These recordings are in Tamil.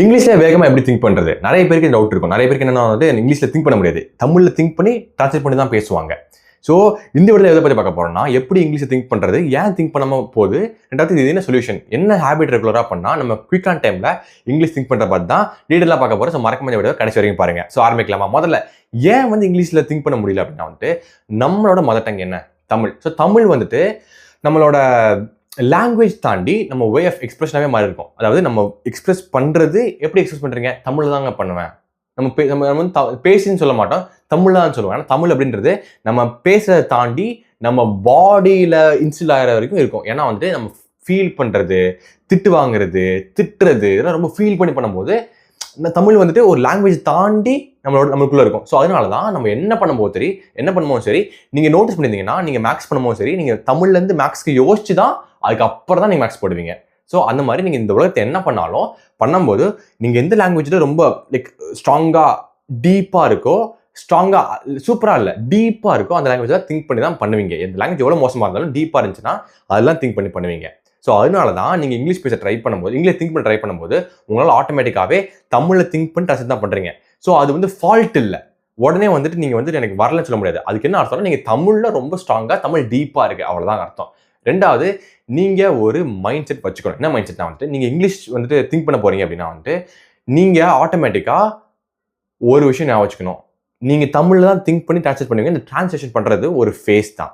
இங்கிலீஷ்ல வேகமாக எப்படி திங்க் பண்ணுறது? நிறைய பேருக்கு டவுட் இருக்கும். நிறைய பேருக்கு என்னன்னா வந்து இங்கிலீஷில் திங்க் பண்ண முடியாது. தமிழில் திங்க் பண்ணி ட்ரான்ஸ்லேட் பண்ணி தான் பேசுவாங்க. ஸோ இந்த வீடியோவில் எதை பற்றி பார்க்க போகிறோம்னா, எப்படி இங்கிலீஷை திங்க் பண்ணுறது, ஏன் திங்க் பண்ணாமல் போகுது, ரெண்டாவது இது என்ன சொல்யூஷன், என்ன ஹேபிட் ரெகுலராக பண்ணால் நம்ம குயிக்கான டைமில் இங்கிலீஷ் திங்க் பண்ணுற பார்த்து தான் டீட்டெயிலாக பார்க்க போகிறோம். ஸோ மறக்காம இந்த வீடியோ கடைசி வரைக்கும் பாருங்கள். ஸோ ஆரம்பிக்கலாமா? முதல்ல ஏன் வந்து இங்கிலீஷில் திங்க் பண்ண முடியல அப்படின்னா வந்துட்டு நம்மளோட மதர் டங் என்ன? தமிழ். ஸோ தமிழ் வந்துட்டு நம்மளோட லாங்குவேஜ் தாண்டி நம்ம வே ஆஃப் எக்ஸ்பிரஷனாகவே மாறி இருக்கும். அதாவது நம்ம எக்ஸ்பிரஸ் பண்ணுறது எப்படி எக்ஸ்பிரஸ் பண்ணுறீங்க? தமிழில் தாங்க பண்ணுவேன். நம்ம வந்து பேசின்னு சொல்ல மாட்டோம், தமிழ் தான் சொல்லுவோம். ஏன்னா தமிழ் அப்படின்றது நம்ம பேசுறதை தாண்டி நம்ம பாடியில் இன்ஸ்டில் ஆகிற வரைக்கும் இருக்கும். ஏன்னா வந்துட்டு நம்ம ஃபீல் பண்ணுறது, திட்டு வாங்குறது, திட்டுறது இதெல்லாம் ரொம்ப ஃபீல் பண்ணி பண்ணும்போது இந்த தமிழ் வந்துட்டு ஒரு லாங்குவேஜ் தாண்டி நம்மளுக்குள்ள இருக்கும். ஸோ அதனால தான் நம்ம என்ன பண்ணும்போது சரி நீங்கள் நோட்டீஸ் பண்ணியிருந்தீங்கன்னா, நீங்கள் மேக்ஸ் பண்ணும்போது சரி, நீங்கள் தமிழ்லேருந்து மேக்ஸ்க்கு யோசிச்சு தான் அதுக்கப்புறம் தான் நீங்கள் மேக்ஸ் போடுவீங்க. ஸோ அந்த மாதிரி நீங்கள் இந்த உலகத்தை என்ன பண்ணாலும் பண்ணும்போது நீங்கள் எந்த லாங்குவேஜில் ரொம்ப ஸ்ட்ராங்காக டீப்பாக இருக்கோ, ஸ்ட்ராங்காக சூப்பராக இல்லை டீப்பாக இருக்கோ அந்த லாங்குவேஜில் திங்க் பண்ணி தான் பண்ணுவீங்க. எந்த லாங்குவேஜ் எவ்வளோ மோசமாக இருந்தாலும் டீப்பாக இருந்துச்சுன்னா அதெல்லாம் திங்க் பண்ணி பண்ணுவீங்க. ஸோ அதனால தான் நீங்கள் இங்கிலீஷ் பேச ட்ரை பண்ணும்போது, இங்கிலீஷ் திங்க் பண்ண ட்ரை பண்ணும்போது உங்களால் ஆட்டோமேட்டிக்காகவே தமிழில் திங்க் பண்ணி ட்ரான்ஸ்லேட் தான் பண்ணுறீங்க. ஸோ அது வந்து ஃபால்ட் இல்லை. உடனே வந்துட்டு நீங்கள் வந்துட்டு எனக்கு வரலன்னு சொல்ல முடியாது. அதுக்கு என்ன அர்த்தம்னா, நீங்கள் தமிழில் ரொம்ப ஸ்ட்ராங்காக தமிழ் டீப்பாக இருக்குது, அவ்வளோதான் அர்த்தம். ரெண்டாவது, நீங்கள் ஒரு மைண்ட் செட் வச்சுக்கணும். என்ன மைண்ட் செட்னா வந்துட்டு நீங்கள் இங்கிலீஷ் வந்துட்டு திங்க் பண்ண போகிறீங்க அப்படின்னா வந்துட்டு நீங்கள் ஆட்டோமேட்டிக்காக ஒரு விஷயம் ஞாபகம் வச்சுக்கணும். நீங்கள் தமிழில் தான் திங்க் பண்ணி ட்ரான்ஸ்லேட் பண்ணுவீங்க. இந்த ட்ரான்ஸ்லேஷன் பண்ணுறது ஒரு ஃபேஸ் தான்.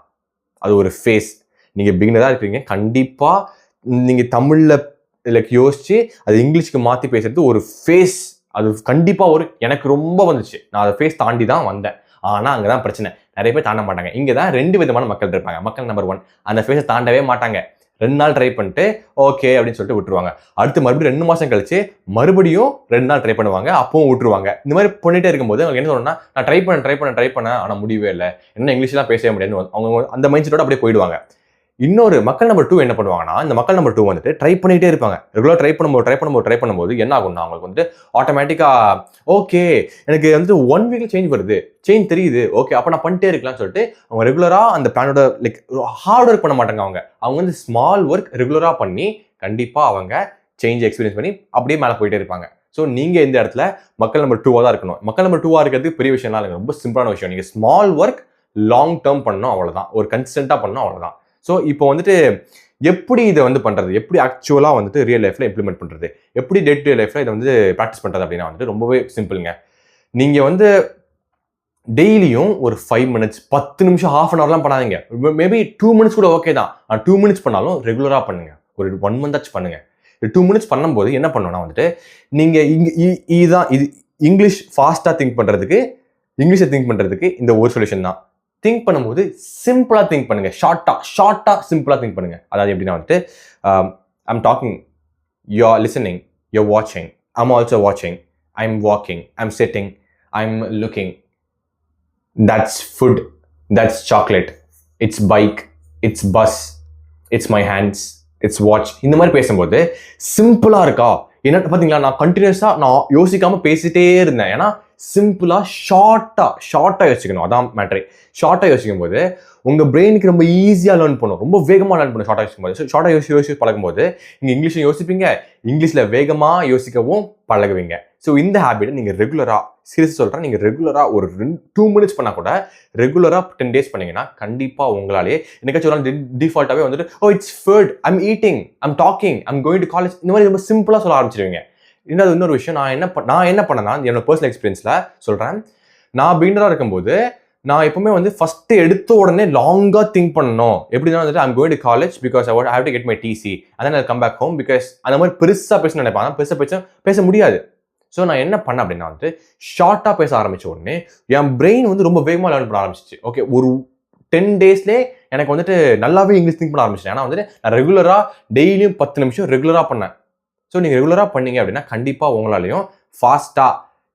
அது ஒரு ஃபேஸ். நீங்கள் பிகினராக இருக்கிறீங்க, கண்டிப்பாக நீங்கள் தமிழில் யோசிச்சு அது இங்கிலீஷ்க்கு மாற்றி பேசுறது ஒரு ஃபேஸ். அது கண்டிப்பாக எனக்கு ரொம்ப வந்துச்சு. நான் அதை ஃபேஸ் தாண்டி தான் வந்தேன். ஆனால் அங்கே தான் பிரச்சனை. நிறைய பேர் தாண்ட மாட்டாங்க. இங்கே தான் 2 விதமான மக்கள் இருப்பாங்க. மக்கள் நம்பர் 1, அந்த ஃபேஸை தாண்டவே மாட்டாங்க. 2 நாள் ட்ரை பண்ணிட்டு ஓகே அப்படின்னு சொல்லிட்டு விட்டுருவாங்க. அடுத்து மறுபடியும் 2 மாதம் கழிச்சு மறுபடியும் 2 நாள் ட்ரை பண்ணுவாங்க, அப்பவும் விட்டுருவாங்க. இந்த மாதிரி பண்ணிட்டே இருக்கும்போது அவங்க என்ன சொல்லணும்னா, நான் ட்ரை பண்ணேன் ஆனால் முடியவே இல்லை, என்ன இங்கிலீஷ்லாம் பேசவே முடியாதுன்னு அவங்க அந்த மைண்ட் செட்டோட அப்படியே போயிடுவாங்க. இன்னொரு மக்கள் நம்பர் 2 என்ன பண்ணுவாங்கன்னா, இந்த மக்கள் நம்பர் 2 வந்துட்டு ட்ரை பண்ணிகிட்டே இருப்பாங்க. ரெகுலராக ட்ரை பண்ணும்போது என்ன ஆகும்னா, அவங்களுக்கு வந்துட்டு ஆட்டோமேட்டிக்காக ஓகே எனக்கு வந்துட்டு 1 வீக்ல சேஞ்ச் தெரியுது, ஓகே அப்போ நான் பண்ணிட்டே இருக்கலாம்னு சொல்லிட்டு அவங்க ரெகுலராக அந்த பிளானோட ஹார்ட் ஒர்க் பண்ண மாட்டாங்க. அவங்க வந்து ஸ்மால் ஒர்க் ரெகுலராக பண்ணி கண்டிப்பாக அவங்க சேஞ்ச் எக்ஸ்பீரியன்ஸ் பண்ணி அப்படியே மேலே போயிட்டே இருப்பாங்க. ஸோ நீங்கள் இந்த இடத்துல மக்கள் நம்பர் 2 தான் இருக்கணும். மக்கள் நம்பர் 2 இருக்கிறதுக்கு பெரிய விஷயம்லாம் இல்லை, ரொம்ப சிம்பிளான விஷயம். நீங்கள் ஸ்மால் ஒர்க் லாங் டேர்ம் பண்ணணும், அவ்வளோதான். ஒரு கன்சிஸ்டண்ட்டாக பண்ணணும், அவ்வளோதான். ஸோ இப்போ வந்துட்டு எப்படி இதை வந்து பண்ணுறது, எப்படி ஆக்சுவலாக வந்துட்டு ரியல் லைஃப்பில் இம்ப்ளிமெண்ட் பண்ணுறது, எப்படி டே டு டே லைஃப்பில் இதை வந்து ப்ராக்டிஸ் பண்ணுறது அப்படின்னா வந்துட்டு ரொம்பவே சிம்பிளுங்க. நீங்கள் வந்து டெய்லியும் ஒரு 5 மினிட்ஸ், 10 நிமிஷம், ½ அன் ஹவர்லாம் பண்ணாதீங்க. மேபி 2 மினிட்ஸ் கூட ஓகே தான். 2 மினிட்ஸ் பண்ணாலும் ரெகுலராக பண்ணுங்கள். ஒரு 1 மந்த் ஆச்சு பண்ணுங்கள். 2 மினிட்ஸ் பண்ணும்போது என்ன பண்ணணும்னா வந்துட்டு நீங்கள் இது இங்கிலீஷ் ஃபாஸ்ட்டாக திங்க் பண்ணுறதுக்கு, இங்கிலீஷை திங்க் பண்ணுறதுக்கு இந்த ஒரு சொல்யூஷன் தான். திங்க் பண்ணும்போது சிம்பிளாக திங்க் பண்ணுங்க, ஷார்ட்டாக சிம்பிளாக திங்க் பண்ணுங்க. அதாவது எப்படின்னா வந்துட்டு I'm talking, you are listening, you are வாட்சிங், ஐம் ஆல்சோ வாட்சிங், I'm walking, I'm sitting, I'm looking, that's food, that's chocolate, it's bike, it's bus, it's my hands, it's watch. இந்த மாதிரி பேசும்போது சிம்பிளாக இருக்கா? என்ன பார்த்தீங்களா, நான் கண்டினியூஸாக நான் யோசிக்காமல் பேசிட்டே இருந்தேன். ஏன்னா சிம்பிளாக ஷார்ட்டாக யோசிக்கணும், அதான் மேட்ரு. ஷார்ட்டாக யோசிக்கும் போது உங்கள் பிரெயினுக்கு ரொம்ப ஈஸியாக லேர்ன் பண்ணும், ரொம்ப வேகமாக லேர்ன் பண்ணும். ஷார்ட்டாக யோசிக்கும் போது, ஷார்ட்டாக யோசிச்சு பழகும்போது நீங்கள் இங்கிலீஷில் யோசிப்பீங்க, இங்கிலீஷில் வேகமாக யோசிக்கவும் பழகுவீங்க. ஸோ இந்த ஹேபிட்டை நீங்கள் ரெகுலராக, சீரியஸாக சொல்கிறேன், நீங்கள் ரெகுலராக ஒரு 2 மினிட்ஸ் பண்ணால் கூட ரெகுலராக 10 டேஸ் பண்ணிங்கன்னா கண்டிப்பாக உங்களாலே என்னைக்காச்சும் ஒரு நாள் டிஃபால்ட்டாகவே வந்துட்டு ஓ it's food, I'm eating, I'm talking, I'm going to college, இந்த மாதிரி ரொம்ப சிம்பிளாக சொல்ல ஆரம்பிச்சிருவீங்க. இன்னொரு விஷயம், நான் என்ன பண்ணேன்னா என்னோட பர்சனல் எக்ஸ்பீரியன்ஸில் சொல்கிறேன். நான் பிகினராக இருக்கும்போது நான் எப்பவுமே வந்து ஃபஸ்ட்டு எடுத்த உடனே லாங்காக திங்க் பண்ணணும். எப்படின்னா வந்துட்டு I'm going to college because I have to get my TC, அதான் I come back home because அந்த மாதிரி பெருசாக பேச நினைப்பாங்க. பெருசாக பேச முடியாது. ஸோ நான் என்ன பண்ணேன் அப்படின்னா வந்துட்டு ஷார்ட்டாக பேச ஆரம்பித்த உடனே என் பிரெயின் வந்து ரொம்ப வேகமாக லேர்ன் பண்ண ஆரம்பிச்சிச்சு. ஓகே, ஒரு 10 டேஸ்லேயே எனக்கு வந்துட்டு நல்லாவே இங்கிலீஷ் திங்க் பண்ண ஆரம்பிச்சிட்டேன். ஏன்னா வந்துட்டு நான் ரெகுலராக டெய்லியும் 10 நிமிஷம் ரெகுலராக பண்ணேன். ஸோ நீங்கள் ரெகுலராக பண்ணீங்க அப்படின்னா கண்டிப்பாக உங்களாலையும் ஃபாஸ்ட்டாக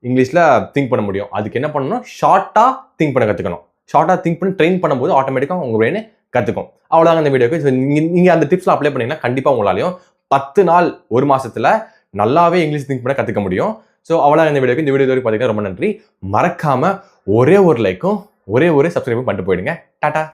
இங்கிலீஷில் திங்க் பண்ண முடியும். அதுக்கு என்ன பண்ணணும், ஷார்ட்டாக திங்க் பண்ண கற்றுக்கணும். ஷார்ட்டாக திங்க் பண்ணி ட்ரெயின் பண்ணும்போது ஆட்டோமேட்டிக்காக உங்கள் பிரெயினே கற்றுக்கும். அவ்வளோதாங்க இந்த வீடியோக்கு. நீங்கள் அந்த டிப்ஸ்லாம் அப்ளை பண்ணிங்கன்னா கண்டிப்பாக உங்களாலையும் 10 நாள், 1 மாதத்தில் நல்லாவே இங்கிலீஷ் திங்க் பண்ண கற்றுக்க முடியும். ஸோ அவ்வளோதான் இந்த வீடியோக்கு. இந்த வீடியோ வரைக்கும் பார்த்தீங்கன்னா ரொம்ப நன்றி. மறக்காமல் ஒரே ஒரு லைக்கும் ஒரே ஒரு சப்ஸ்கிரைபும் பண்ணிட்டு போயிடுங்க. டாடா.